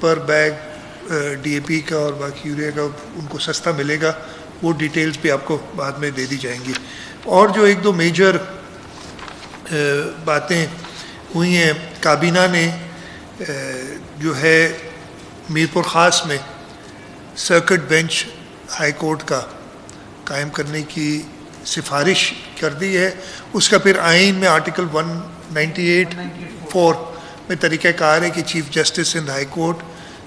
Per bag D A پی کا اور باقی یوریا کا ان کو سستا ملے گا، وہ ڈیٹیلز بھی آپ کو بعد میں دے دی جائیں گی. اور جو ایک دو میجر باتیں ہوئی ہیں، کابینہ نے جو ہے میر پور خاص میں سرکٹ بینچ ہائی کورٹ کا قائم کرنے کی سفارش کر دی ہے. اس کا پھر آئین میں آرٹیکل 198(4) میں طریقہ کار ہے کہ chief justice Sindh high court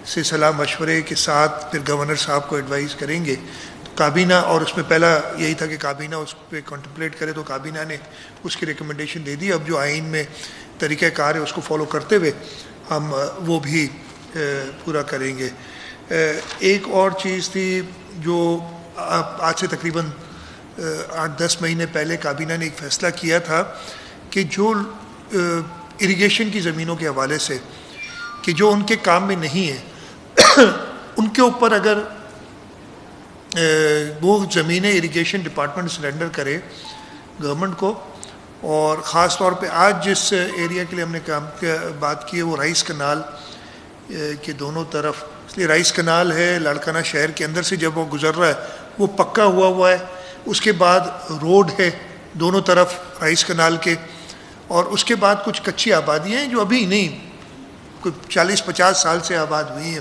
سے صلاح مشورے کے ساتھ پھر گورنر صاحب کو ایڈوائز کریں گے. تو کابینہ، اور اس میں پہلا یہی تھا کہ کابینہ اس پہ کنٹمپلیٹ کرے، تو کابینہ نے اس کی ریکمنڈیشن دے دی. اب جو آئین میں طریقہ کار ہے اس کو فالو کرتے ہوئے ہم وہ بھی پورا کریں گے. ایک اور چیز تھی جو آج سے تقریباً 8-10 مہینے پہلے کابینہ نے ایک فیصلہ کیا تھا کہ جو اریگیشن کی زمینوں کے حوالے سے کہ جو ان کے کام میں نہیں ہے ان کے اوپر اگر وہ زمینیں اریگیشن ڈپارٹمنٹ سرنڈر کرے گورنمنٹ کو، اور خاص طور پہ آج جس ایریا کے لیے ہم نے بات کی ہے وہ رائس کنال کے دونوں طرف، اس لیے رائس کنال ہے لاڑکانہ شہر کے اندر سے جب وہ گزر رہا ہے وہ پکا ہوا ہے، اس کے بعد روڈ ہے دونوں طرف رائس کنال کے، اور اس کے بعد کچھ کچی آبادیاں ہیں جو ابھی نہیں، کوئی 40-50 سال سے آباد ہوئی ہیں،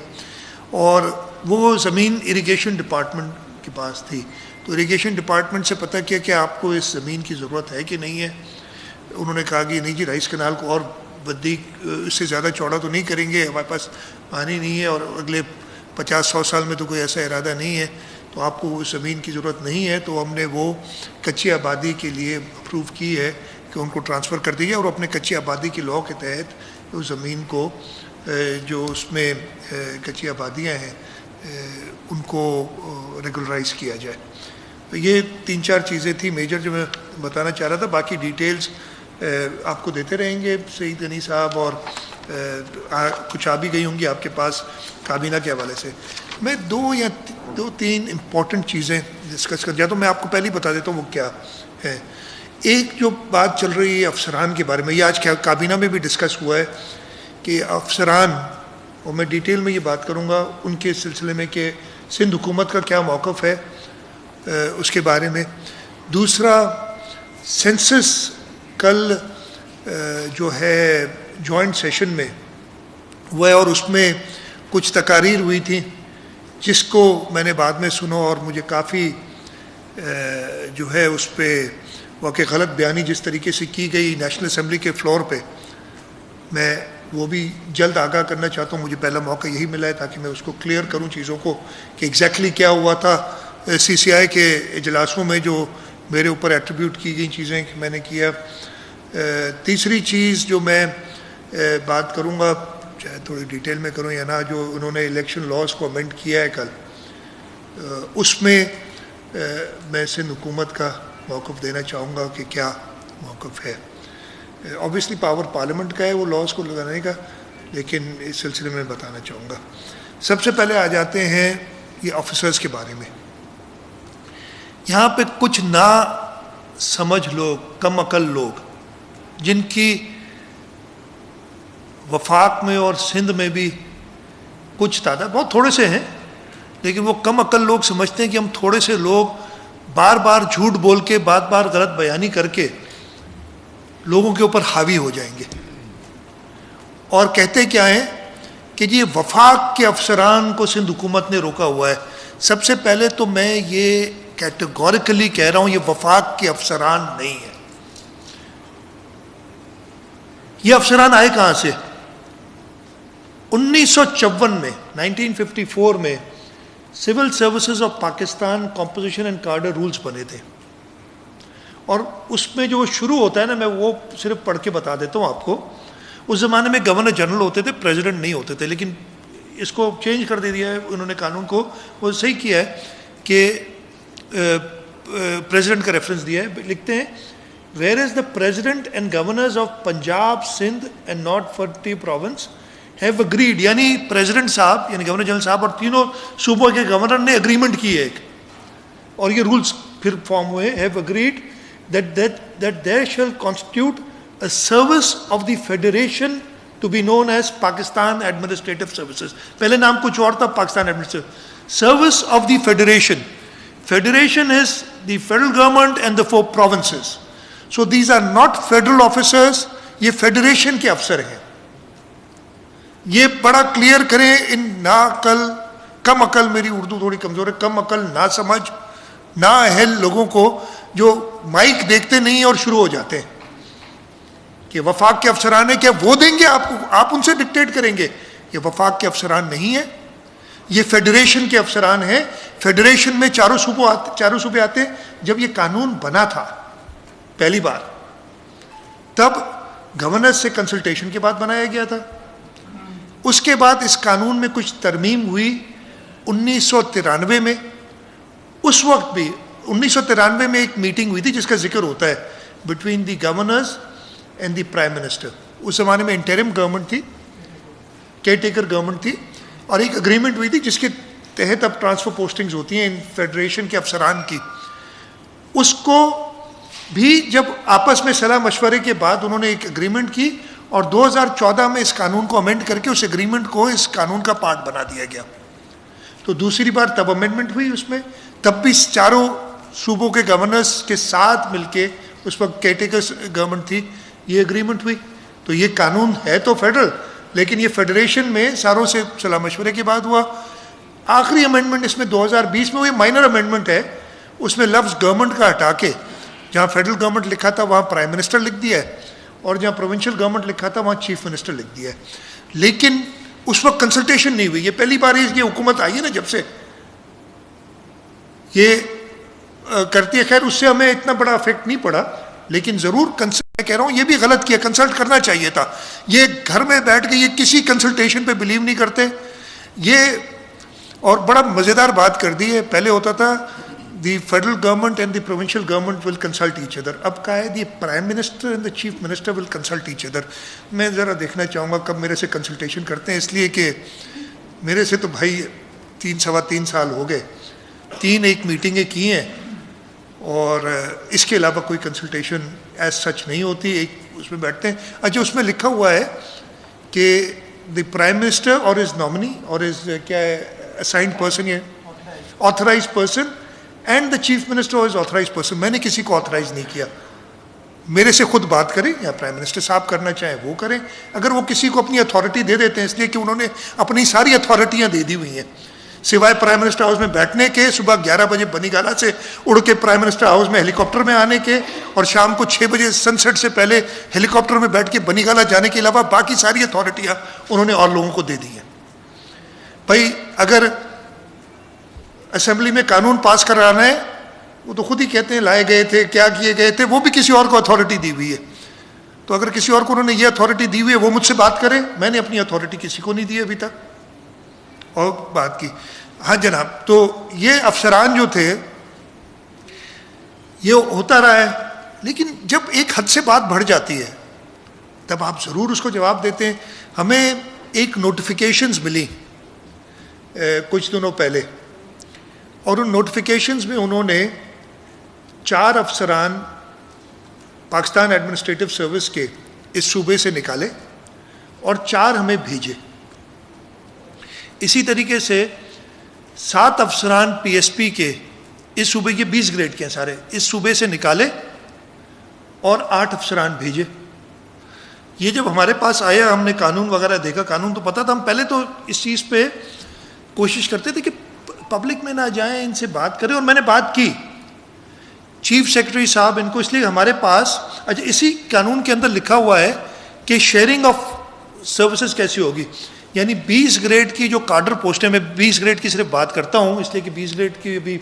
اور وہ زمین اریگیشن ڈپارٹمنٹ کے پاس تھی. تو اریگیشن ڈپارٹمنٹ سے پتہ کیا کہ آپ کو اس زمین کی ضرورت ہے کہ نہیں ہے. انہوں نے کہا کہ نہیں جی، رائس کنال کو اور بدی اس سے زیادہ چوڑا تو نہیں کریں گے، ہمارے پاس پانی نہیں ہے اور اگلے 50-100 سال میں تو کوئی ایسا ارادہ نہیں ہے، تو آپ کو اس زمین کی ضرورت نہیں ہے. تو ہم نے وہ کچی آبادی کے لیے اپروو کی ہے کہ ان کو ٹرانسفر کر دی ہے، اور اپنے کچی آبادی کی لاء کے تحت اس زمین کو جو اس میں کچی آبادیاں ہیں ان کو ریگولرائز کیا جائے. یہ 3-4 چیزیں تھیں میجر جو میں بتانا چاہ رہا تھا. باقی ڈیٹیلز آپ کو دیتے رہیں گے سعید غنی صاحب، اور کچھ آ بھی گئی ہوں گی آپ کے پاس کابینہ کے حوالے سے. میں 2-3 امپورٹنٹ چیزیں ڈسکس کر جاتا ہوں. میں آپ کو پہلے ہی بتا دیتا ہوں وہ کیا ہے. ایک جو بات چل رہی ہے افسران کے بارے میں، یہ آج کابینہ میں بھی ڈسکس ہوا ہے کہ افسران، اور میں ڈیٹیل میں یہ بات کروں گا ان کے سلسلے میں کہ سندھ حکومت کا کیا موقف ہے اس کے بارے میں. دوسرا، سینسس کل جو ہے جوائنٹ سیشن میں وہ ہے، اور اس میں کچھ تقاریر ہوئی تھیں جس کو میں نے بعد میں سنا، اور مجھے کافی جو ہے اس پہ واقع غلط بیانی جس طریقے سے کی گئی نیشنل اسمبلی کے فلور پہ، میں وہ بھی جلد آگاہ کرنا چاہتا ہوں. مجھے پہلا موقع یہی ملا ہے تاکہ میں اس کو کلیئر کروں چیزوں کو کہ ایگزیکٹلی کیا ہوا تھا سی سی آئی کے اجلاسوں میں جو میرے اوپر ایٹریبیوٹ کی گئی چیزیں کہ میں نے کیا. تیسری چیز جو میں بات کروں گا، چاہے تھوڑی ڈیٹیل میں کروں یا نہ، جو انہوں نے الیکشن لاز کو امینڈ کیا ہے کل، اس میں میں سندھ حکومت کا موقف دینا چاہوں گا کہ کیا موقف ہے. اوبیسلی پاور پارلیمنٹ کا ہے وہ لاز کو لگانے کا، لیکن اس سلسلے میں بتانا چاہوں گا. سب سے پہلے آ جاتے ہیں یہ آفیسرز کے بارے میں. یہاں پہ کچھ نا سمجھ لوگ، کم عقل لوگ، جن کی وفاق میں اور سندھ میں بھی کچھ تعداد، بہت تھوڑے سے ہیں، لیکن وہ کم عقل لوگ سمجھتے ہیں کہ ہم تھوڑے سے لوگ بار بار جھوٹ بول کے، بار بار غلط بیانی کر کے لوگوں کے اوپر حاوی ہو جائیں گے. اور کہتے کیا ہیں کہ جی وفاق کے افسران کو سندھ حکومت نے روکا ہوا ہے. سب سے پہلے تو میں یہ کیٹیگوریکلی کہہ رہا ہوں یہ وفاق کے افسران نہیں ہیں. یہ افسران آئے کہاں سے؟ 1954 میں 1954 میں civil services of Pakistan composition and cadre rules بنے تھے، اور اس میں جو شروع ہوتا ہے نا، میں وہ صرف پڑھ کے بتا دیتا ہوں آپ کو. اس زمانے میں گورنر جنرل ہوتے تھے، پریزیڈنٹ نہیں ہوتے تھے، لیکن اس کو چینج کر دیا ہے انہوں نے قانون کو. وہ صحیح کیا ہے کہ پریزیڈنٹ کا ریفرنس دیا ہے. لکھتے ہیں where is the president and governors of Punjab, Sindh and north frontier province have agreed, یعنی پریزیڈنٹ صاحب یعنی گورنر جنرل صاحب اور تینوں صوبوں کے گورنر نے اگریمنٹ کی ہے ایک، اور یہ رولز پھر فارم ہوئے. Have agreed that there shall constitute a service of the federation to be known as Pakistan Administrative Services. پہلے نام کچھ اور تھا, Pakistan administrative service of the federation. Federation is the federal government and the 4 provinces. So these are not federal officers, یہ federation کے افسر ہیں. یہ بڑا کلیئر کریں ان ناعقل, کم عقل, میری اردو تھوڑی کمزور ہے, کم عقل, نا سمجھ, نا اہل لوگوں کو جو مائک دیکھتے نہیں اور شروع ہو جاتے ہیں کہ وفاق کے افسران ہیں, کیا وہ دیں گے آپ کو, آپ ان سے ڈکٹیٹ کریں گے. یہ وفاق کے افسران نہیں ہیں, یہ فیڈریشن کے افسران ہیں. فیڈریشن میں چاروں صوبے آتے ہیں. جب یہ قانون بنا تھا پہلی بار, تب گورنر سے کنسلٹیشن کے بعد بنایا گیا تھا. اس کے بعد اس قانون میں کچھ ترمیم ہوئی 1993 میں. اس وقت بھی 1993 میں ایک میٹنگ ہوئی تھی جس کا ذکر ہوتا ہے between the governors and the prime minister. اس زمانے میں انٹرم گورنمنٹ تھی, کیئر ٹیکر گورنمنٹ تھی, اور ایک اگریمنٹ ہوئی تھی جس کے تحت اب ٹرانسفر پوسٹنگز ہوتی ہیں ان فیڈریشن کے افسران کی. اس کو بھی جب آپس میں صلاح مشورے کے بعد انہوں نے ایک اگریمنٹ کی, اور 2014 میں اس قانون کو امینڈ کر کے اس اگریمنٹ کو اس قانون کا پارٹ بنا دیا گیا. تو دوسری بار تب امینڈمنٹ ہوئی اس میں, تب بھی چاروں صوبوں کے گورنرز کے ساتھ مل کے, اس وقت کیئرٹیکر گورنمنٹ تھی, یہ اگریمنٹ ہوئی. تو یہ قانون ہے تو فیڈرل, لیکن یہ فیڈریشن میں ساروں سے صلاح مشورے کے بعد ہوا. آخری امینڈمنٹ اس میں 2020 میں ہوئی, مائنر امینڈمنٹ ہے. اس میں لفظ گورنمنٹ کا ہٹا کے جہاں فیڈرل گورنمنٹ لکھا تھا وہاں پرائم منسٹر لکھ دیا ہے, اور جہاں پروونشل گورنمنٹ لکھا تھا وہاں چیف منسٹر لکھ دیا ہے. لیکن اس وقت کنسلٹیشن نہیں ہوئی. یہ پہلی بار یہ حکومت آئی ہے نا جب سے یہ کرتی ہے. خیر اس سے ہمیں اتنا بڑا افیکٹ نہیں پڑا, لیکن ضرور میں کہہ رہا ہوں یہ بھی غلط کیا, کنسلٹ کرنا چاہیے تھا. یہ گھر میں بیٹھ کے یہ کسی کنسلٹیشن پہ بلیو نہیں کرتے یہ. اور بڑا مزیدار بات کر دی ہے, پہلے ہوتا تھا the federal government and the provincial government will consult each other, اب کہا ہے the prime minister and the chief minister will consult each other. میں ذرا دیکھنا چاہوں گا کب میرے سے کنسلٹیشن کرتے ہیں, اس لیے کہ میرے سے تو بھائی 3 سال ہو گئے, 3 میٹنگیں کی ہیں, اور اس کے علاوہ کوئی کنسلٹیشن ایز سچ نہیں ہوتی. ایک اس میں بیٹھتے ہیں. اچھا اس میں لکھا ہوا ہے کہ دی prime minister or is nominee اور از کیا ہے اسائنڈ پرسن, یہ authorised person, and the chief minister or is authorise person. میں نے کسی کو آتھرائز نہیں کیا, میرے سے خود بات کریں یا پرائم منسٹر صاحب کرنا چاہیں وہ کریں. اگر وہ کسی کو اپنی اتھارٹی دے دیتے ہیں اس لیے کہ انہوں نے اپنی ساری اتھارٹیاں دے دی ہوئی ہیں سوائے پرائم منسٹر ہاؤس میں بیٹھنے کے, صبح 11 بجے بنی گالا سے اڑ کے پرائم منسٹر ہاؤس میں ہیلی کاپٹر میں آنے کے, اور شام کو 6 بجے سن سیٹ سے پہلے ہیلی کاپٹر میں بیٹھ کے بنی گالا جانے کے علاوہ باقی ساری اتھارٹیاں انہوں نے اور لوگوں کو دے دی ہیں. بھائی اگر اسمبلی میں قانون پاس کرانا ہے, وہ تو خود ہی کہتے ہیں لائے گئے تھے, کیا کیے گئے تھے, وہ بھی کسی اور کو اتھارٹی دی ہوئی ہے. تو اگر کسی اور کو انہوں نے یہ اتھارٹی دی ہوئی ہے وہ مجھ سے بات کرے, میں نے اپنی اتھارٹی کسی کو نہیں دی ابھی تک. اور بات کی. ہاں جناب, تو یہ افسران جو تھے یہ ہوتا رہا ہے, لیکن جب ایک حد سے بات بڑھ جاتی ہے تب آپ ضرور اس کو جواب دیتے ہیں. ہمیں ایک نوٹیفیکیشنز ملی کچھ دنوں پہلے, اور ان نوٹیفیکیشنز میں انہوں نے 4 افسران پاکستان ایڈمنسٹریٹو سروس کے اس صوبے سے نکالے اور 4 ہمیں بھیجے. اسی طریقے سے 7 افسران پی ایس پی کے اس صوبے کے 20 گریڈ کے ہیں سارے, اس صوبے سے نکالے اور 8 افسران بھیجے. یہ جب ہمارے پاس آیا ہم نے قانون وغیرہ دیکھا, قانون تو پتہ تھا, ہم پہلے تو اس چیز پہ کوشش کرتے تھے کہ پبلک میں نہ جائیں, ان سے بات کریں. اور میں نے بات کی چیف سیکرٹری صاحب ان کو, اس لیے ہمارے پاس اچھا اسی قانون کے اندر لکھا ہوا ہے کہ شیئرنگ آف سروسز کیسی ہوگی. یعنی 20 گریڈ کی جو کارڈر پوسٹیں, میں 20 گریڈ کی صرف بات کرتا ہوں اس لیے کہ 20 گریڈ کی بھی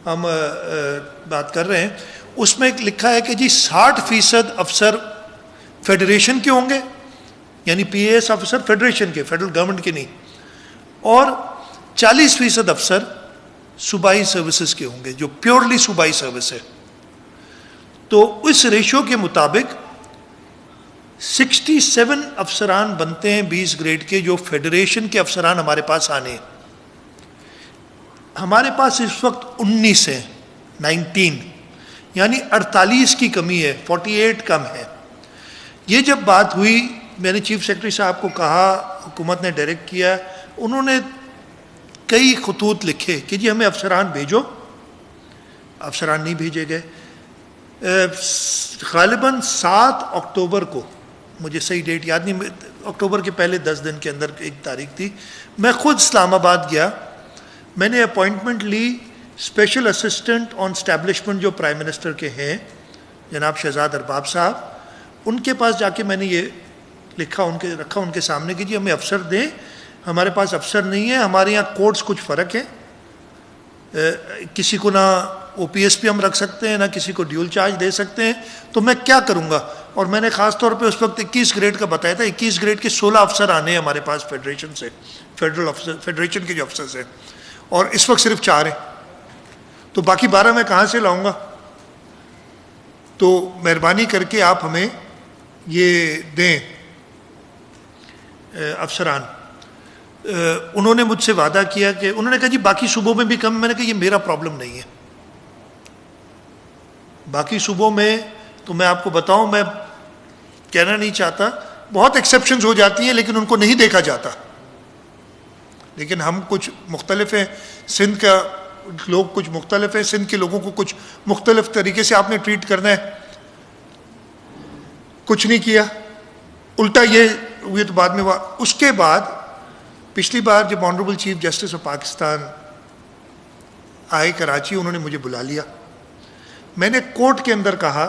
ہم بات کر رہے ہیں. اس میں لکھا ہے کہ جی 60% افسر فیڈریشن کے ہوں گے, یعنی پی اے ایس افسر فیڈریشن کے, فیڈرل گورنمنٹ کے نہیں, اور 40% افسر صوبائی سروسز کے ہوں گے جو پیورلی صوبائی سروس ہے. تو اس ریشو کے مطابق 67 افسران بنتے ہیں 20 گریڈ کے جو فیڈریشن کے افسران ہمارے پاس آنے ہیں. ہمارے پاس اس وقت 19 ہیں, 19, یعنی 48 کی کمی ہے, 48 کم ہے. یہ جب بات ہوئی میں نے چیف سیکرٹری صاحب کو کہا, حکومت نے ڈائریکٹ کیا, انہوں نے کئی خطوط لکھے کہ جی ہمیں افسران بھیجو, افسران نہیں بھیجے گئے. غالباً 7 اکتوبر کو, مجھے صحیح ڈیٹ یاد نہیں, اکتوبر کے پہلے 10 دن کے اندر ایک تاریخ تھی, میں خود اسلام آباد گیا, میں نے اپوائنٹمنٹ لی اسپیشل اسسٹنٹ آن اسٹیبلشمنٹ جو پرائم منسٹر کے ہیں جناب شہزاد ارباب صاحب, ان کے پاس جا کے میں نے یہ لکھا, رکھا ان کے سامنے کہ جی ہمیں افسر دیں, ہمارے پاس افسر نہیں ہے, ہمارے یہاں کوڈز کچھ فرق ہیں, کسی کو نہ او پی ایس پی ہم رکھ سکتے ہیں, نہ کسی کو ڈیول چارج دے سکتے ہیں, تو میں کیا کروں گا. اور میں نے خاص طور پہ اس وقت 21 گریڈ کا بتایا تھا, 21 گریڈ کے 16 افسر آنے ہیں ہمارے پاس فیڈریشن سے, فیڈریشن کے جو افسرز ہیں, اور اس وقت صرف 4 ہیں, تو باقی 12 میں کہاں سے لاؤں گا. تو مہربانی کر کے آپ ہمیں یہ دیں افسران. انہوں نے مجھ سے وعدہ کیا کہ انہوں نے کہا جی باقی صوبوں میں بھی کم, میں نے کہا یہ میرا پرابلم نہیں ہے, باقی صوبوں میں تو میں آپ کو بتاؤں, میں کہنا نہیں چاہتا, بہت ایکسیپشنز ہو جاتی ہیں لیکن ان کو نہیں دیکھا جاتا, لیکن ہم کچھ مختلف ہیں, سندھ کا لوگ کچھ مختلف ہیں, سندھ کے لوگوں کو کچھ مختلف طریقے سے آپ نے ٹریٹ کرنا ہے. کچھ نہیں کیا, الٹا یہ ہوئی تو بعد میں ہوا. اس کے بعد پچھلی بار جب honourable chief justice of Pakistan آئے کراچی, انہوں نے مجھے بلا لیا, میں نے کورٹ کے اندر کہا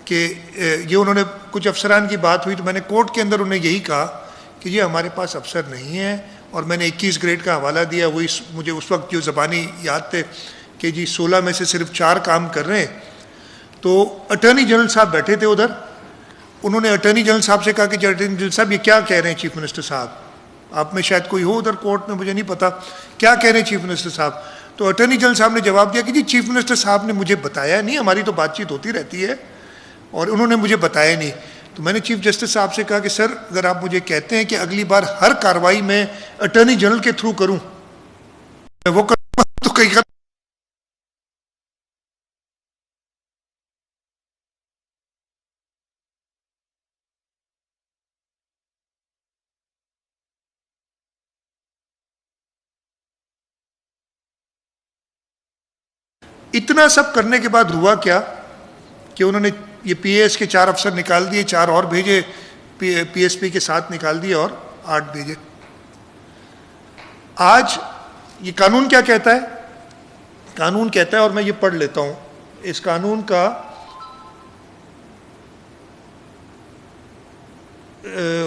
کہ یہ انہوں نے کچھ افسران کی بات ہوئی, تو میں نے کورٹ کے اندر انہیں یہی کہا کہ یہ ہمارے پاس افسر نہیں ہیں, اور میں نے 21 گریڈ کا حوالہ دیا, وہی مجھے اس وقت جو زبانی یاد تھے کہ جی 16 میں سے صرف 4 کام کر رہے ہیں. تو اٹارنی جنرل صاحب بیٹھے تھے ادھر, انہوں نے اٹارنی جنرل صاحب سے کہا کہ اٹارنی جنرل صاحب یہ کیا کہہ رہے ہیں چیف منسٹر صاحب, آپ میں شاید کوئی ہو ادھر کورٹ میں, مجھے نہیں پتا کیا کہہ رہے ہیں چیف منسٹر صاحب. تو اٹارنی جنرل صاحب نے جواب دیا کہ جی چیف منسٹر صاحب نے مجھے بتایا نہیں, ہماری تو بات چیت ہوتی رہتی ہے, اور انہوں نے مجھے بتایا نہیں. تو میں نے چیف جسٹس صاحب سے کہا کہ سر اگر آپ مجھے کہتے ہیں کہ اگلی بار ہر کارروائی میں اٹارنی جنرل کے تھرو کروں, میں وہ کروں تو کئی اتنا سب کرنے کے بعد ہوا کیا کہ انہوں نے یہ پی اے ایس کے 4 افسر نکال دیے, 4 اور بھیجے, پی ایس پی کے 7 نکال دیے اور 8 بھیجے. آج یہ قانون کیا کہتا ہے, قانون کہتا ہے, اور میں یہ پڑھ لیتا ہوں, اس قانون کا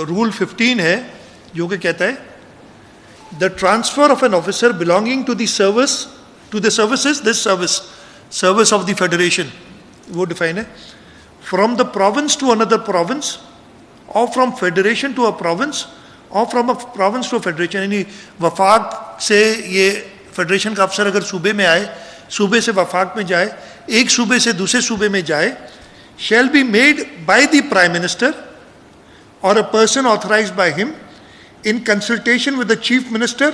رول 15 ہے جو کہ کہتا ہے the transfer of an officer belonging to the service to the services, this service of the federation, وہ ڈیفائن ہے, from the province to another province, or from federation to a province, or from a province to a federation. یعنی وفاق سے یہ federation کا افسر اگر صوبے میں آئے, صوبے سے وفاق میں جائے, ایک صوبے سے دوسرے صوبے میں جائے, shall be made by the prime minister or a person authorized by him in consultation with the chief minister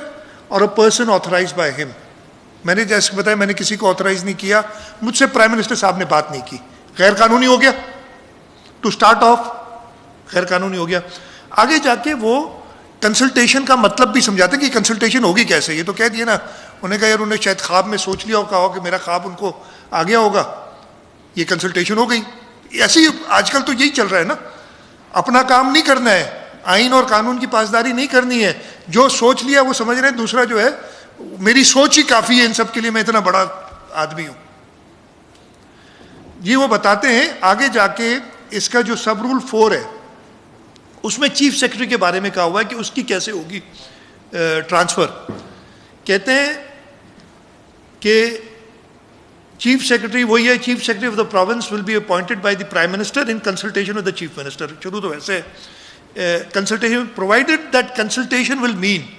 or a person authorized by him. میں نے جیسے بتایا, میں نے کسی کو آتھرائز نہیں کیا, مجھ سے پرائم منسٹر صاحب نے بات نہیں کی, غیر قانونی ہو گیا, ٹو سٹارٹ آف غیر قانونی ہو گیا. آگے جا کے وہ کنسلٹیشن کا مطلب بھی سمجھاتے ہیں کہ کنسلٹیشن ہوگی کیسے, یہ تو کہہ دیا نا, انہوں نے کہا یار انہوں نے شاید خواب میں سوچ لیا ہوگا کہ میرا خواب ان کو آ گیا ہوگا, یہ کنسلٹیشن ہو گئی. ایسے ہی آج کل تو یہی چل رہا ہے نا, اپنا کام نہیں کرنا ہے, آئین اور قانون کی پاسداری نہیں کرنی ہے, جو سوچ لیا وہ سمجھ رہے ہیں, دوسرا جو ہے میری سوچ ہی کافی ہے ان سب کے لیے, میں اتنا بڑا آدمی ہوں. یہ وہ بتاتے ہیں آگے جا کے اس کا جو سب رول 4 ہے اس میں چیف سیکرٹری کے بارے میں کہا ہوا ہے کہ اس کی کیسے ہوگی ٹرانسفر. کہتے ہیں کہ چیف سیکرٹری وہی ہے, chief secretary of the province will be appointed by the prime minister in consultation with the chief minister. شروع تو ویسے consultation provided that consultation will mean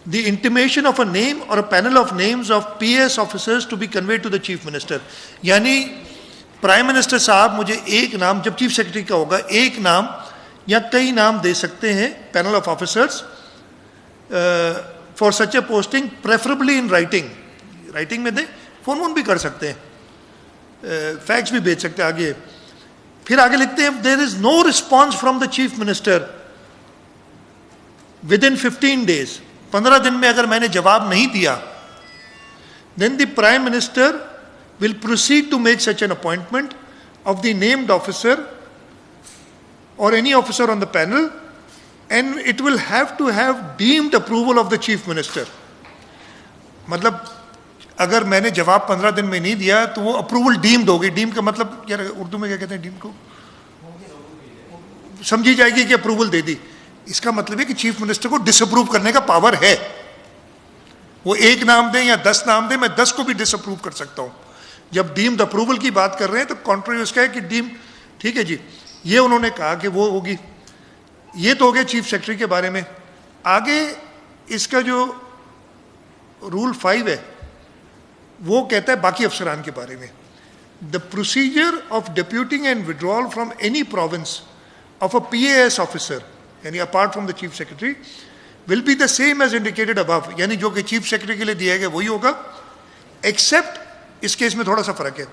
the intimation of a name or a panel of names of PS officers to be conveyed to the chief minister. یعنی prime minister صاحب مجھے ایک نام, جب chief secretary کا ہوگا, ایک نام یا کئی نام دے سکتے ہیں, panel of officers for such a posting, preferably in writing, writing میں دیں, فون بھی کر سکتے ہیں, فیکس بھی بھیج سکتے ہیں. آگے پھر آگے لکھتے ہیں there is no response from the chief minister within 15 days, 15 دن میں اگر میں نے جواب نہیں دیا, then the Prime Minister will proceed to make such an appointment of the named officer or any officer on the panel, and it will have to have deemed approval of the Chief Minister. مطلب اگر میں نے جواب 15 دن میں نہیں دیا تو وہ اپروول ڈیمڈ ہوگی. ڈیم کا مطلب یار اردو میں کیا کہتے ہیں ڈیم کو, سمجھی جائے گی کہ اپروول دے دی. اس کا مطلب ہے کہ چیف منسٹر کو ڈس اپروو کرنے کا پاور ہے. وہ 1 نام دیں یا 10 نام دیں, میں 10 کو بھی ڈس اپروو کر سکتا ہوں. جب ڈیمڈ اپروول کی بات کر رہے ہیں تو کانٹری اس کا ہے کہ ڈیم, ٹھیک ہے جی, یہ انہوں نے کہا کہ وہ ہوگی. یہ تو ہو گیا چیف سیکرٹری کے بارے میں. آگے اس کا جو رول 5 ہے وہ کہتا ہے باقی افسران کے بارے میں. The procedure of deputing and withdrawal from any province of a PAS officer, یعنی apart from the chief secretary, will be the same as indicated above, یعنی جو کہ چیف سیکرٹری کے لیے دیا گیا وہی ہوگا, ایکسیپٹ اس کیس میں تھوڑا سا فرق ہے,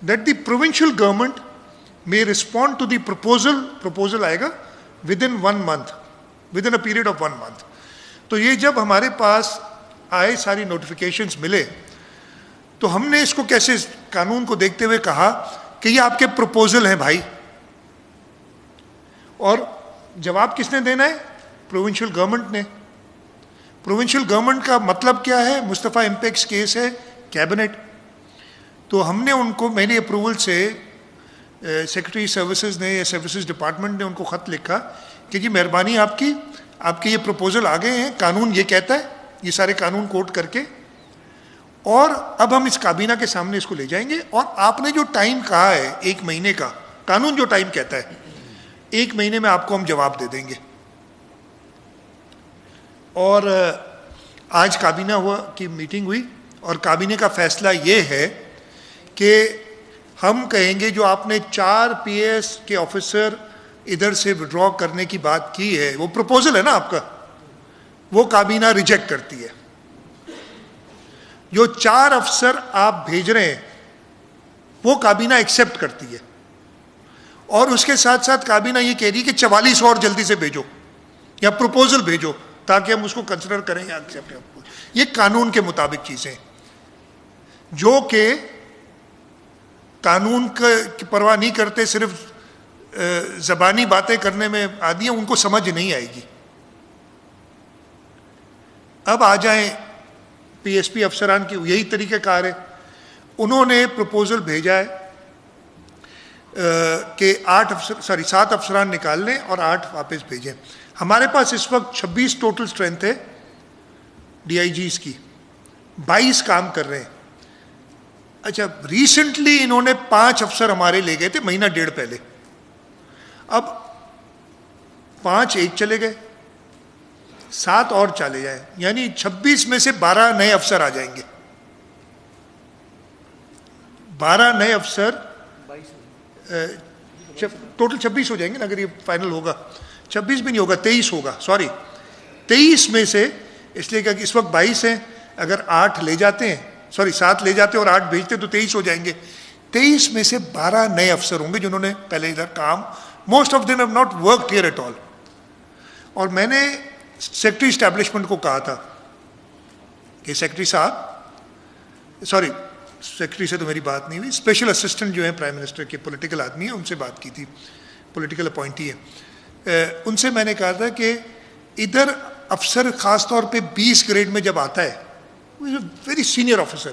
that the provincial government may respond to the proposal آئے گا within 1 month, within a period of 1 month. تو یہ جب ہمارے پاس آئے ساری نوٹیفیکیشنز ملے تو ہم نے اس کو کیسے قانون کو دیکھتے ہوئے کہا کہ یہ آپ کے پروپوزل ہیں بھائی, اور جواب کس نے دینا ہے؟ پروونشل گورنمنٹ نے. پروونشل گورنمنٹ کا مطلب کیا ہے؟ مصطفیٰ امپیکس کیس ہے کیبنٹ. تو ہم نے ان کو میری اپروول سے سیکرٹری سروسز نے یا سروسز ڈپارٹمنٹ نے ان کو خط لکھا کہ جی مہربانی آپ کی, آپ کے یہ پروپوزل آ گئے ہیں, قانون یہ کہتا ہے, یہ سارے قانون کوٹ کر کے, اور اب ہم اس کابینہ کے سامنے اس کو لے جائیں گے, اور آپ نے جو ٹائم کہا ہے 1 مہینے کا, قانون جو ٹائم کہتا ہے 1 مہینے میں آپ کو ہم جواب دے دیں گے. اور آج کابینہ کی میٹنگ ہوئی اور کابینہ کا فیصلہ یہ ہے کہ ہم کہیں گے جو آپ نے 4 PAS کے آفیسر ادھر سے وڈرا کرنے کی بات کی ہے, وہ پروپوزل ہے نا آپ کا, وہ کابینہ ریجیکٹ کرتی ہے. جو 4 افسر آپ بھیج رہے ہیں وہ کابینہ ایکسیپٹ کرتی ہے, اور اس کے ساتھ ساتھ کابینہ یہ کہہ رہی ہے کہ 44 اور جلدی سے بھیجو یا پروپوزل بھیجو تاکہ ہم اس کو کنسیڈر کریں یا ایکسیپٹ کریں. یہ قانون کے مطابق چیزیں جو کہ قانون کی پرواہ نہیں کرتے, صرف زبانی باتیں کرنے میں عادی ہیں, ان کو سمجھ نہیں آئے گی. اب آ جائیں PSP افسران کی, یہی طریقہ کار ہے. انہوں نے پروپوزل بھیجا ہے کہ 7 افسران نکال لیں اور 8 واپس بھیجیں. ہمارے پاس اس وقت 26 ٹوٹل اسٹرینتھ ہے DIGs کی, 22 کام کر رہے ہیں. اچھا, ریسنٹلی انہوں نے 5 افسر ہمارے لے گئے تھے 1.5 مہینہ پہلے, اب 5 ایک چلے گئے, 7 اور چلے جائیں, یعنی 26 میں سے 12 نئے افسر آ جائیں گے. 12 نئے افسر, ٹوٹل 26 ہو جائیں گے نا اگر یہ فائنل ہوگا. 26 بھی نہیں ہوگا, 23 ہوگا, سوری 23 میں سے, اس لیے کہ اس وقت 22 ہیں, اگر 8 لے جاتے ہیں, سوری 7 لے جاتے اور 8 بھیجتے تو 23 ہو جائیں گے. 23 میں سے 12 نئے افسر ہوں گے جنہوں نے پہلے ادھر کام, most of them have not worked here at all. اور میں نے سیکرٹری اسٹیبلشمنٹ کو کہا تھا کہ سیکرٹری صاحب, سوری سیکرٹری سے تو میری بات نہیں ہوئی, اسپیشل اسسٹنٹ جو ہیں پرائم منسٹر کے پولیٹیکل آدمی ہیں, ان سے بات کی تھی, پولیٹیکل اپوائنٹی ہے, ان سے میں نے کہا تھا کہ ادھر افسر خاص طور پہ 20 گریڈ میں جب آتا ہے, ویری سینئر آفیسر,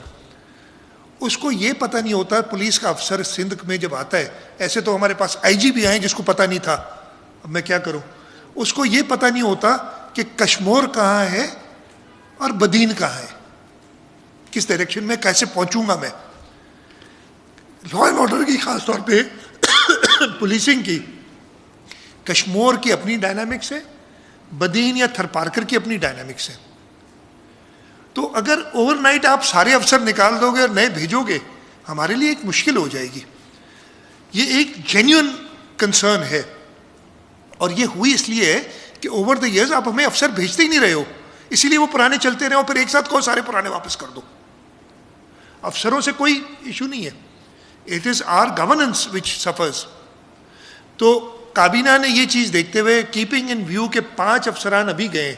اس کو یہ پتہ نہیں ہوتا. پولیس کا افسر سندھ میں جب آتا ہے, ایسے تو ہمارے پاس IG بھی آئے جس کو پتہ نہیں تھا, اب میں کیا کروں, اس کو یہ پتہ نہیں ہوتا کہ کشمور کہاں ہے اور بدین کہاں ہے, کس ڈائریکشن میں کیسے پہنچوں گا میں. لا اینڈ آرڈر کی خاص طور پہ پولیسنگ کی, کشمور کی اپنی ڈائنامکس ہے, بدین یا تھرپارکر کی اپنی ڈائنامکس ہے. تو اگر اوور نائٹ آپ سارے افسر نکال دو گے اور نئے بھیجو گے, ہمارے لیے ایک مشکل ہو جائے گی. یہ ایک جینیون کنسرن ہے, اور یہ ہوئی اس لیے ہے کہ اوور دا ایئرز آپ ہمیں افسر بھیجتے ہی نہیں رہے ہو, اسی لیے وہ پرانے چلتے رہے, اور پھر ایک ساتھ کہو سارے پرانے واپس کر دو. افسروں سے کوئی ایشو نہیں ہے, it is our governance which suffers. تو کابینہ نے یہ چیز دیکھتے ہوئے کیپنگ ان ویو کے 5 افسران ابھی گئے،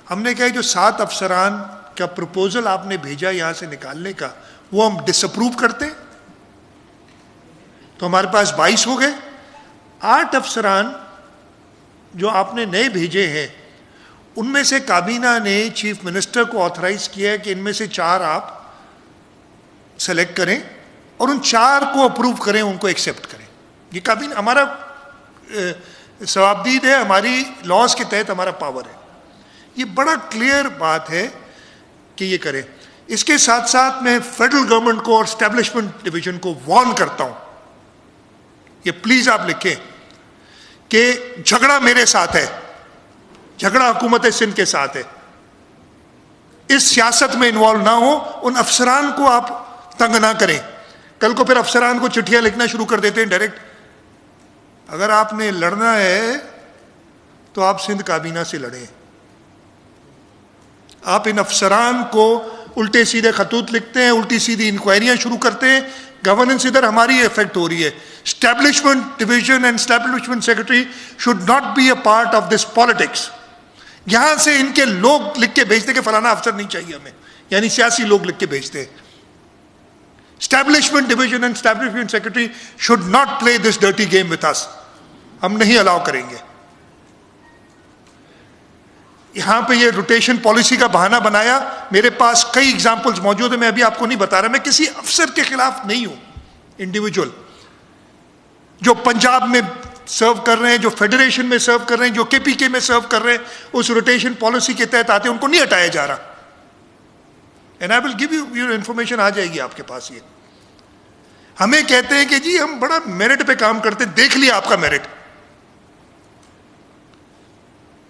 ہم نے کہا جو 7 افسران کا پروپوزل آپ نے بھیجا یہاں سے نکالنے کا وہ ہم ڈس اپروو کرتے ہیں، تو ہمارے پاس 22 ہو گئے۔ 8 افسران جو آپ نے نئے بھیجے ہیں ان میں سے کابینہ نے چیف منسٹر کو آتھرائز کیا ہے کہ ان میں سے 4 آپ سلیکٹ کریں اور ان 4 کو اپروو کریں، ان کو ایکسیپٹ کریں۔ یہ کابینہ ہمارا ثوابدید ہے، ہماری لاز کے تحت ہمارا پاور ہے، یہ بڑا کلیئر بات ہے کہ یہ کریں۔ اس کے ساتھ ساتھ میں فیڈرل گورنمنٹ کو اور اسٹیبلشمنٹ ڈویژن کو وارن کرتا ہوں، یہ پلیز آپ لکھیں کہ جھگڑا میرے ساتھ ہے، جھگڑا حکومت سندھ کے ساتھ ہے، اس سیاست میں انوالو نہ ہو، ان افسران کو آپ تنگ نہ کریں۔ کل کو پھر افسران کو چٹھیاں لکھنا شروع کر دیتے ہیں ڈائریکٹ۔ اگر آپ نے لڑنا ہے تو آپ سندھ کابینہ سے لڑیں، آپ ان افسران کو الٹے سیدھے خطوط لکھتے ہیں، الٹی سیدھی انکوائریاں شروع کرتے ہیں، گورننس ادھر ہماری افیکٹ ہو رہی ہے۔ Establishment division and establishment secretary should not be a part of this politics. یہاں سے ان کے لوگ لکھ کے بھیجتے کہ فلانا افسر نہیں چاہیے ہمیں، یعنی سیاسی لوگ لکھ کے بھیجتے ہیں۔ Establishment division and establishment secretary should not play this dirty game with us, ہم نہیں الاؤ کریں گے۔ یہاں پہ یہ روٹیشن پالیسی کا بہانہ بنایا، میرے پاس کئی ایگزامپلز موجود ہیں، میں ابھی آپ کو نہیں بتا رہا، میں کسی افسر کے خلاف نہیں ہوں، انڈیویجول جو پنجاب میں سرو کر رہے ہیں، جو فیڈریشن میں سرو کر رہے ہیں، جو کے پی کے میں سرو کر رہے ہیں، اس روٹیشن پالیسی کے تحت آتے ہیں، ان کو نہیں ہٹایا جا رہا۔ And I will give you your information, آ جائے گی آپ کے پاس۔ یہ ہمیں کہتے ہیں کہ جی ہم بڑا میرٹ پہ کام کرتے ہیں، دیکھ لیا آپ کا میرٹ۔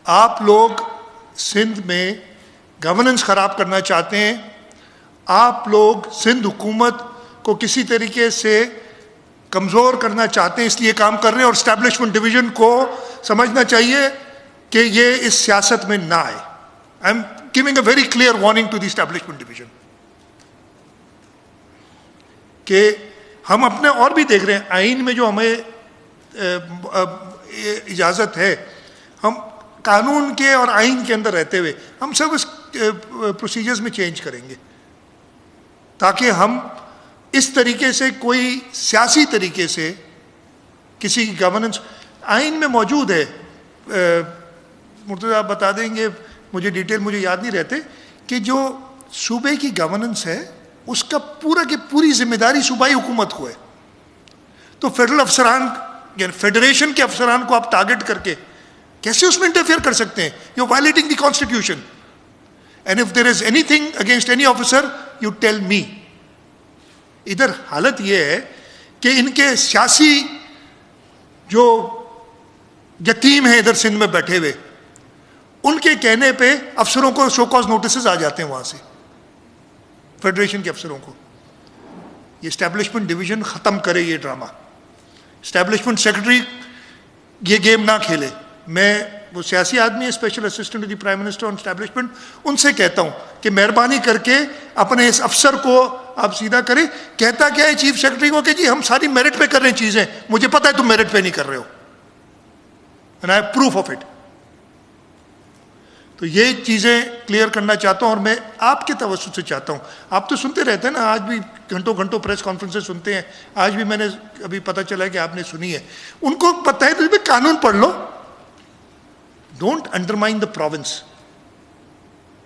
آپ لوگ سندھ میں گورننس خراب کرنا چاہتے ہیں، آپ لوگ سندھ حکومت کو کسی طریقے سے کمزور کرنا چاہتے ہیں، اس لیے کام کر رہے ہیں، اور اسٹیبلشمنٹ ڈویژن کو سمجھنا چاہیے کہ یہ اس سیاست میں نہ آئے۔ I am giving a very clear warning to the establishment division کہ ہم اپنے اور بھی دیکھ رہے ہیں، آئین میں جو ہمیں اجازت ہے، ہم قانون کے اور آئین کے اندر رہتے ہوئے ہم سب اس پروسیجرز میں چینج کریں گے تاکہ ہم اس طریقے سے کوئی سیاسی طریقے سے کسی کی گورننس آئین میں موجود ہے۔ مرتضیٰ آپ بتا دیں گے، مجھے ڈیٹیل مجھے یاد نہیں رہتے، کہ جو صوبے کی گورننس ہے اس کا پورا کی پوری ذمہ داری صوبائی حکومت کو ہے۔ تو فیڈرل افسران یعنی فیڈریشن کے افسران کو آپ ٹارگٹ کر کے کیسے اس میں انٹرفیئر کر سکتے ہیں؟ You violating the constitution, and if there is any thing against any officer you tell me. ادھر حالت یہ ہے کہ ان کے سیاسی جو یتیم ہیں ادھر سندھ میں بیٹھے ہوئے، ان کے کہنے پہ افسروں کو شو کاز نوٹسز آ جاتے ہیں وہاں سے، فیڈریشن کے افسروں کو۔ یہ اسٹیبلشمنٹ ڈویژن ختم کرے یہ ڈرامہ، اسٹیبلشمنٹ سیکرٹری یہ گیم نہ کھیلے۔ میں وہ سیاسی آدمی ہے، special assistant to the prime minister on establishment, ان سے کہتا ہوں کہ مہربانی کر کے اپنے اس افسر کو آپ سیدھا کریں۔ کہتا کیا ہے چیف سیکرٹری کو کہ جی ہم ساری میرٹ پہ کر رہے ہیں چیزیں، مجھے پتہ ہے تم میرٹ پہ نہیں کر رہے ہو، and I have proof of it. تو یہ چیزیں کلیئر کرنا چاہتا ہوں، اور میں آپ کے توسط سے چاہتا ہوں، آپ تو سنتے رہتے ہیں نا، آج بھی گھنٹوں گھنٹوں پریس کانفرنسز سنتے ہیں، آج بھی میں نے ابھی پتہ چلا کہ آپ نے سنی ہے، ان کو پتہ ہے تو قانون پڑھ لو، ڈونٹ انڈرمائن دا پروونس۔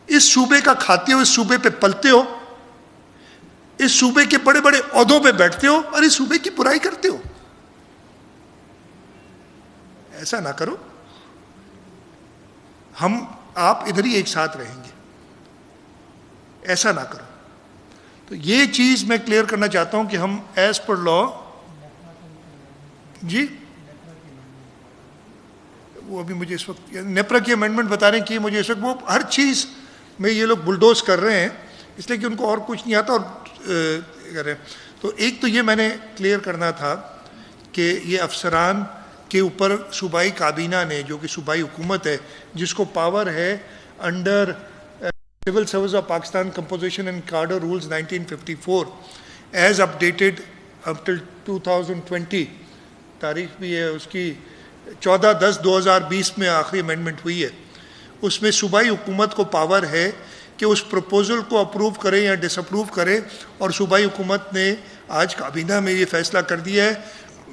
اس صوبے کا کھاتے ہو، اس صوبے پہ پلتے ہو، اس صوبے کے بڑے بڑے عہدوں پہ بیٹھتے ہو اور اس صوبے کی برائی کرتے ہو، ایسا نہ کرو۔ ہم آپ ادھر ہی ایک ساتھ رہیں گے، ایسا نہ کرو۔ تو یہ چیز میں کلیئر کرنا چاہتا ہوں کہ ہم ایز پر لا، جی وہ ابھی مجھے اس وقت نیپرا کی امینڈمنٹ بتا رہے ہیں کہ مجھے اس وقت وہ ہر چیز میں یہ لوگ بلڈوز کر رہے ہیں، اس لیے کہ ان کو اور کچھ نہیں آتا اور کر رہے ہیں۔ تو ایک تو یہ میں نے کلیئر کرنا تھا کہ یہ افسران کے اوپر صوبائی کابینہ نے، جو کہ صوبائی حکومت ہے جس کو پاور ہے under civil service of Pakistan composition and cadre rules 1954 as updated up till 2020، تاریخ بھی ہے اس کی، 14/10/2020 میں آخری امینڈمنٹ ہوئی ہے. اس میں صوبائی حکومت کو پاور ہے کہ اس پروپوزل کو اپروو کرے یا ڈس اپروو کرے، اور صوبائی حکومت نے آج کابینہ میں یہ فیصلہ کر دیا ہے.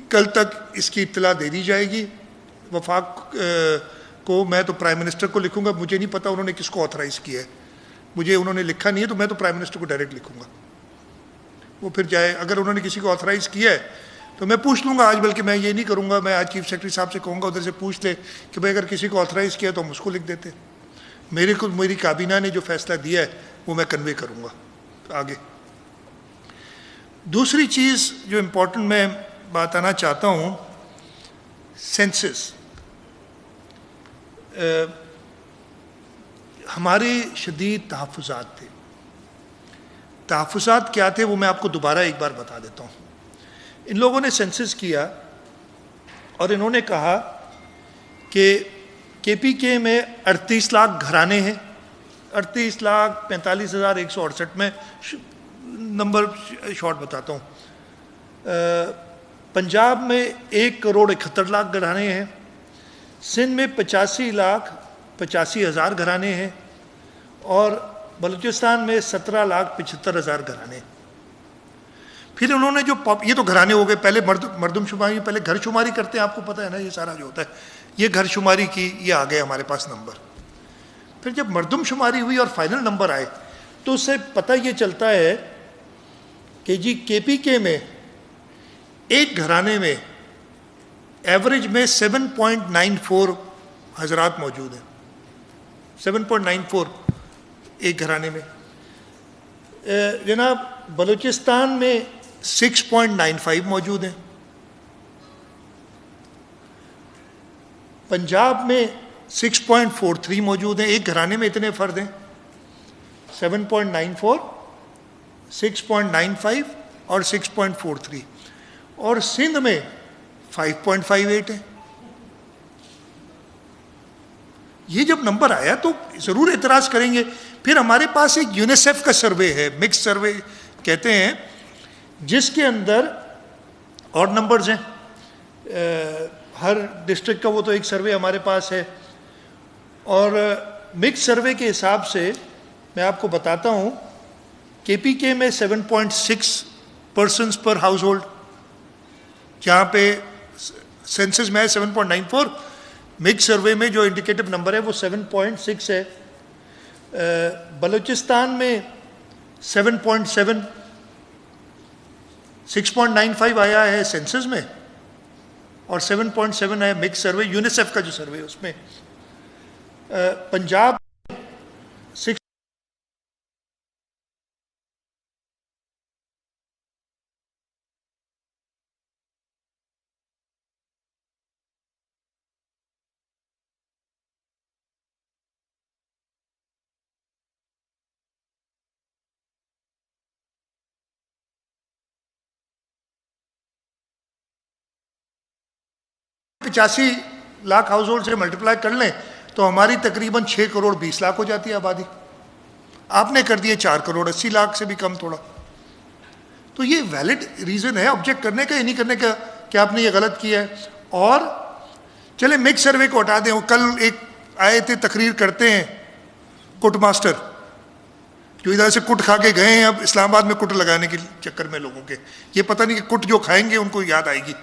کل تک اس کی اطلاع دے دی جائے گی وفاق کو. میں تو پرائم منسٹر کو لکھوں گا، مجھے نہیں پتہ انہوں نے کس کو آتھرائز کیا ہے، مجھے انہوں نے لکھا نہیں ہے، تو میں تو پرائم منسٹر کو ڈائریکٹ لکھوں گا. وہ پھر جائے، اگر انہوں نے کسی کو آتھرائز کیا ہے تو میں پوچھ لوں گا آج، بلکہ میں یہ نہیں کروں گا، میں آج چیف سیکرٹری صاحب سے کہوں گا ادھر سے پوچھ لے کہ بھائی اگر کسی کو آتھرائز کیا تو ہم اس کو لکھ دیتے. میری کابینہ نے جو فیصلہ دیا ہے وہ میں کنوے کروں گا آگے. دوسری چیز جو امپورٹنٹ میں بتانا چاہتا ہوں، سینسس. ہمارے شدید تحفظات تھے. تحفظات کیا تھے وہ میں آپ کو دوبارہ ایک بار بتا دیتا ہوں. ان لوگوں نے سینسس کیا اور انہوں نے کہا کہ کے پی کے میں 38 لاکھ گھرانے ہیں. 38,45,168 میں نمبر شارٹ بتاتا ہوں. پنجاب میں 1,71,00,000 گھرانے ہیں. سندھ میں 85,85,000 گھرانے ہیں. اور بلوچستان میں 17,75,000 گھرانے. پھر انہوں نے جو یہ تو گھرانے ہو گئے، پہلے مردم شماری، پہلے گھر شماری کرتے ہیں، آپ کو پتہ ہے نا یہ سارا جو ہوتا ہے، یہ گھر شماری کی یہ آ گئے ہمارے پاس نمبر. پھر جب مردم شماری ہوئی اور فائنل نمبر آئے تو اس سے پتہ یہ چلتا ہے کہ جی کے پی کے میں ایک گھرانے میں ایوریج میں 7.94 حضرات موجود ہیں. 7.94 ایک گھرانے میں. جناب بلوچستان میں 6.95 موجود ہیں. پنجاب میں 6.43 موجود ہیں. ایک گھرانے میں اتنے فرد ہیں، 7.94 6.95 اور 6.43. اور سندھ میں 5.58 ہے. یہ جب نمبر آیا تو ضرور اعتراض کریں گے. پھر ہمارے پاس ایک یونیسیف کا سروے ہے، مکس سروے کہتے ہیں، جس کے اندر اور نمبرز ہیں ہر ڈسٹرکٹ کا. وہ تو ایک سروے ہمارے پاس ہے. اور مکس سروے کے حساب سے میں آپ کو بتاتا ہوں، کے پی کے میں 7.6 پرسنز پر ہاؤس ہولڈ، جہاں پہ سینسس میں ہے 7.94. مکس سروے میں جو انڈیکیٹو نمبر ہے وہ 7.6 ہے. بلوچستان میں 7.7، 6.95 آیا ہے سینسس میں، اور 7.7 ہے مکس سروے یونیسیف کا جو سروے ہے اس میں. پنجاب 6 85 لاکھ ہاؤس ہولڈ سے ملٹیپلائی کر لیں تو ہماری تقریباً 6,20,00,000 ہو جاتی ہے آبادی. آپ نے کر دیے 4,80,00,000 سے بھی کم تھوڑا. تو یہ ویلڈ ریزن ہے آبجیکٹ کرنے کا، یہ نہیں کرنے کا کہ آپ نے یہ غلط کیا ہے. اور چلے مکس سروے کو ہٹا دیں. وہ کل ایک آئے تھے تقریر کرتے ہیں کٹ ماسٹر، جو ادھر سے کٹ کھا کے گئے ہیں اب اسلام آباد میں کٹ لگانے کے چکر میں لوگوں کے. یہ پتہ نہیں کہ کٹ جو کھائیں گے ان کو یاد آئے گی.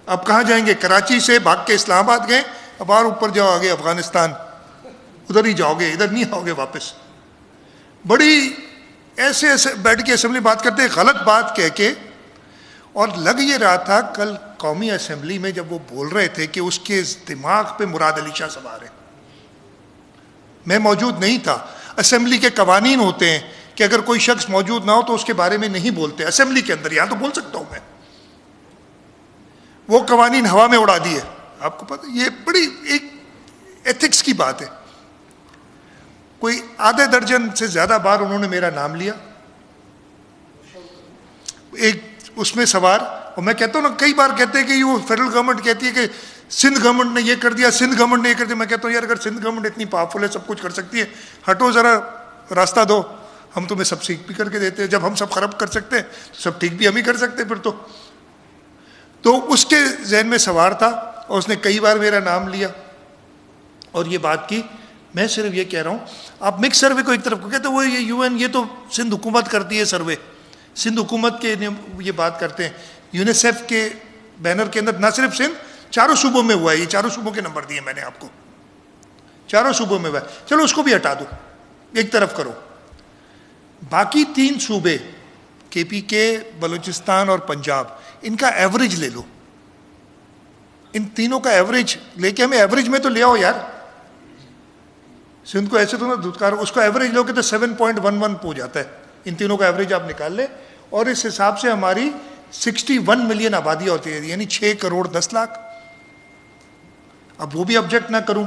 اب کہاں جائیں گے؟ کراچی سے بھاگ کے اسلام آباد گئے، اب اور اوپر جاؤ آگے افغانستان، ادھر ہی جاؤ گے، ادھر نہیں آؤ گے واپس. بڑی ایسے بیٹھ کے اسمبلی بات کرتے ہیں، غلط بات کہہ کے. اور لگ یہ رہا تھا کل قومی اسمبلی میں جب وہ بول رہے تھے کہ اس کے دماغ پہ مراد علی شاہ سوار ہے. میں موجود نہیں تھا. اسمبلی کے قوانین ہوتے ہیں کہ اگر کوئی شخص موجود نہ ہو تو اس کے بارے میں نہیں بولتے اسمبلی کے اندر. یہاں تو بول سکتا ہوں میں. وہ قوانین ہوا میں اڑا دیے. آپ کو پتہ یہ بڑی ایک ایتھکس کی بات ہے. کوئی آدھے درجن سے زیادہ بار انہوں نے میرا نام لیا ایک اس میں سوار. اور میں کہتا ہوں نا، کئی بار کہتے ہیں کہ وہ فیڈرل گورنمنٹ کہتی ہے کہ سندھ گورنمنٹ نے یہ کر دیا، سندھ گورنمنٹ نے یہ کر دیا. میں کہتا ہوں یار اگر سندھ گورنمنٹ اتنی پاورفل ہے، سب کچھ کر سکتی ہے، ہٹو ذرا راستہ دو، ہم تمہیں سب سیکھ بھی کر کے دیتے ہیں. جب ہم سب خراب کر سکتے ہیں تو سب ٹھیک بھی ہم ہی کر سکتے ہیں پھر تو. تو اس کے ذہن میں سوار تھا اور اس نے کئی بار میرا نام لیا اور یہ بات کی. میں صرف یہ کہہ رہا ہوں, آپ مکس سروے کو ایک طرف کو کہتے ہیں, وہ یہ یو این, یہ تو سندھ حکومت کرتی ہے سروے, سندھ حکومت کے یہ بات کرتے ہیں. یونیسیف کے بینر کے اندر نہ صرف سندھ, 4 صوبوں میں ہوا ہے, یہ 4 صوبوں کے نمبر دیے میں نے آپ کو, 4 صوبوں میں ہوا ہے. چلو اس کو بھی ہٹا دو, ایک طرف کرو. باقی 3 صوبے کے پی کے, بلوچستان اور پنجاب, ان کا ایوریج لے لو, ان تینوں کا ایوریج لے کے ہمیں ایوریج میں تو لے آؤ یار. سندھ کو ایسے تو نہ دھتکار, اس کو ایوریج لو کہ تو 7.11 ہو جاتا ہے. ان تینوں کا ایوریج آپ نکال لیں اور اس حساب سے ہماری 61 ملین آبادی ہوتی ہے, یعنی 6 کروڑ 10 لاکھ. اب وہ بھی آبجیکٹ نہ کروں